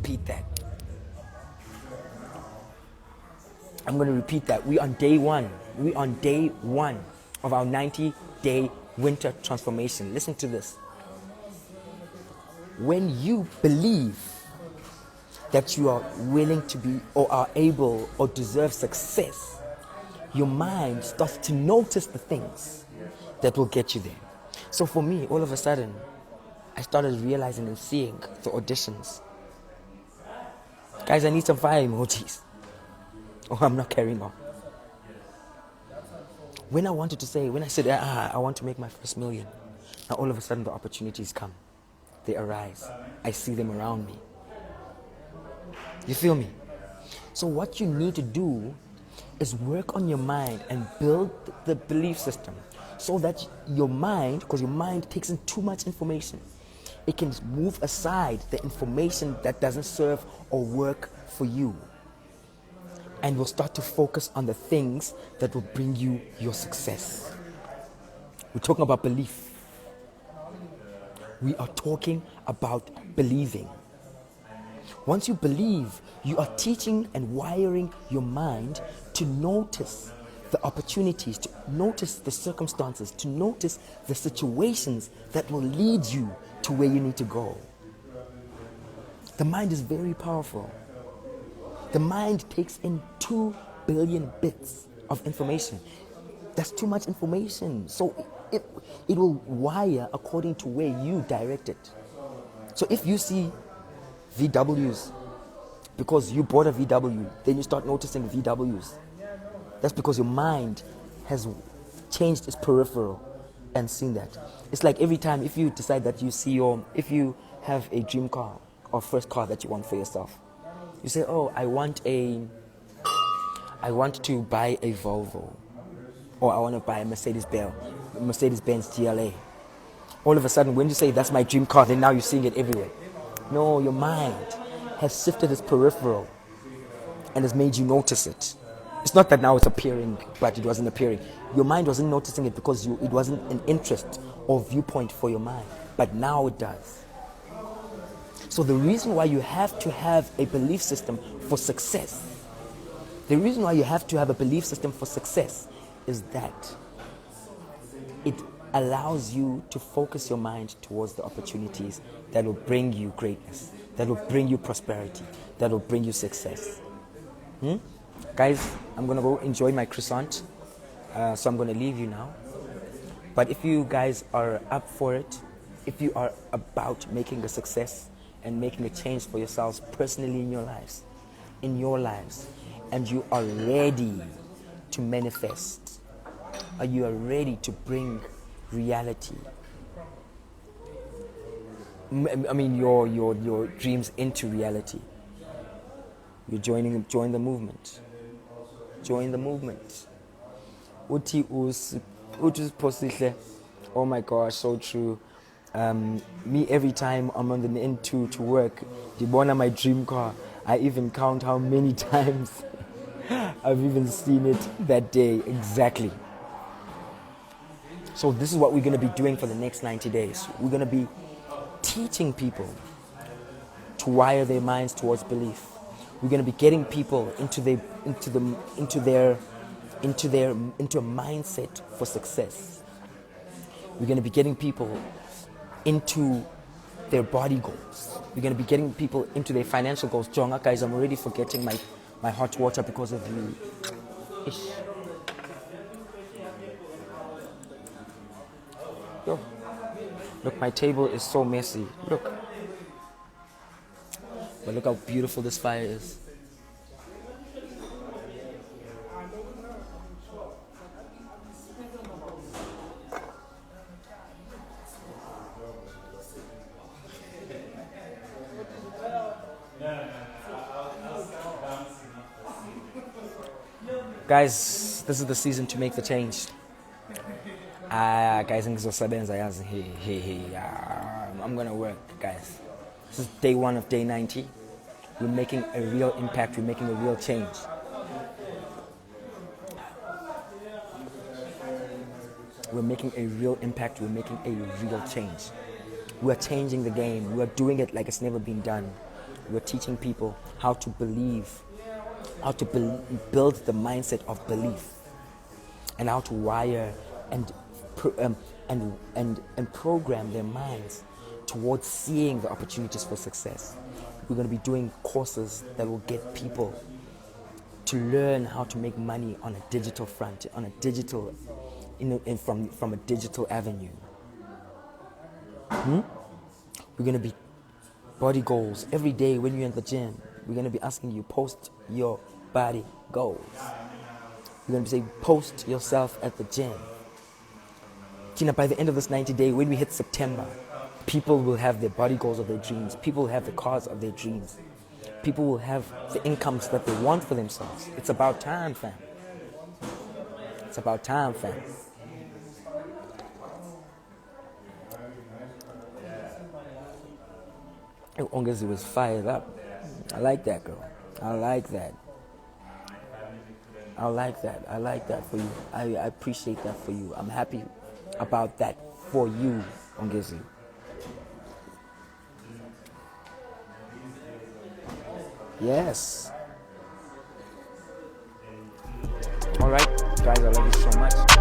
repeat that. I'm going to repeat that. We on day one. We on day one of our 90-day winter transformation. Listen to this. When you believe that you are willing to be or are able or deserve success, your mind starts to notice the things that will get you there. So for me, all of a sudden, I started realizing and seeing the auditions. Guys, I need some fire emojis. Oh, I'm not carrying on. When I said, I want to make my first million, now all of a sudden the opportunities come. They arise. I see them around me. You feel me? So what you need to do is work on your mind and build the belief system so that your mind, because your mind takes in too much information, it can move aside the information that doesn't serve or work for you. And will start to focus on the things that will bring you your success. We're talking about belief. We are talking about believing. Once you believe, you are teaching and wiring your mind to notice the opportunities, to notice the circumstances, to notice the situations that will lead you to where you need to go. The mind is very powerful. The mind takes in 2 billion bits of information. That's too much information. So it will wire according to where you direct it. So if you see VWs, because you bought a VW, then you start noticing VWs. That's because your mind has changed its peripheral and seen that. It's like every time if you decide that if you have a dream car or first car that you want for yourself, you say, oh, I want to buy a Volvo, or I want to buy a Mercedes-Benz GLA. All of a sudden, when you say that's my dream car, then now you're seeing it everywhere. No, your mind has shifted its peripheral and has made you notice it. It's not that now it's appearing, but it wasn't appearing. Your mind wasn't noticing it because it wasn't an interest or viewpoint for your mind, but now it does. So the reason why you have to have a belief system for success, is that it allows you to focus your mind towards the opportunities that will bring you greatness, that will bring you prosperity, that will bring you success. Guys, I'm going to go enjoy my croissant, so I'm going to leave you now. But if you guys are up for it, if you are about making a success and making a change for yourselves personally in your lives, and you are ready to manifest, or you are ready to bring reality, your dreams into reality, join the movement. Join the movement. Oh my gosh, so true. Me, every time I'm on the N2 to work, my dream car, I even count how many times I've even seen it that day. Exactly. So this is what we're going to be doing for the next 90 days. We're going to be teaching people to wire their minds towards belief. We're going to be getting people into a mindset for success. We're going to be getting people into their body goals. We're going to be getting people into their financial goals. Jonga, guys, I'm already forgetting my hot water because of you. Ish. Yo. Look, my table is so messy. Look. But look how beautiful this fire is. Guys, this is the season to make the change. Guys, I'm gonna work, guys. This is day 1 of day 90. We're making a real impact. We're making a real change. We're making a real impact. We're making a real change. We're changing the game. We're doing it like it's never been done. We're teaching people how to believe, how to build the mindset of belief, and how to wire and program their minds towards seeing the opportunities for success. We're going to be doing courses that will get people to learn how to make money on a digital front, on a digital, from a digital avenue. We're going to be body goals every day when you're in the gym. We're going to be asking you, post your body goals. We're going to be saying, post yourself at the gym. By the end of this 90-day, when we hit September, people will have their body goals of their dreams. People will have the cars of their dreams. People will have the incomes that they want for themselves. It's about time, fam. It's about time, fam. Ongezi was fired up. I like that, girl. I like that. I like that. I like that for you. I appreciate that for you. I'm happy about that for you, Ongezi. Yes. All right, guys, I love you so much.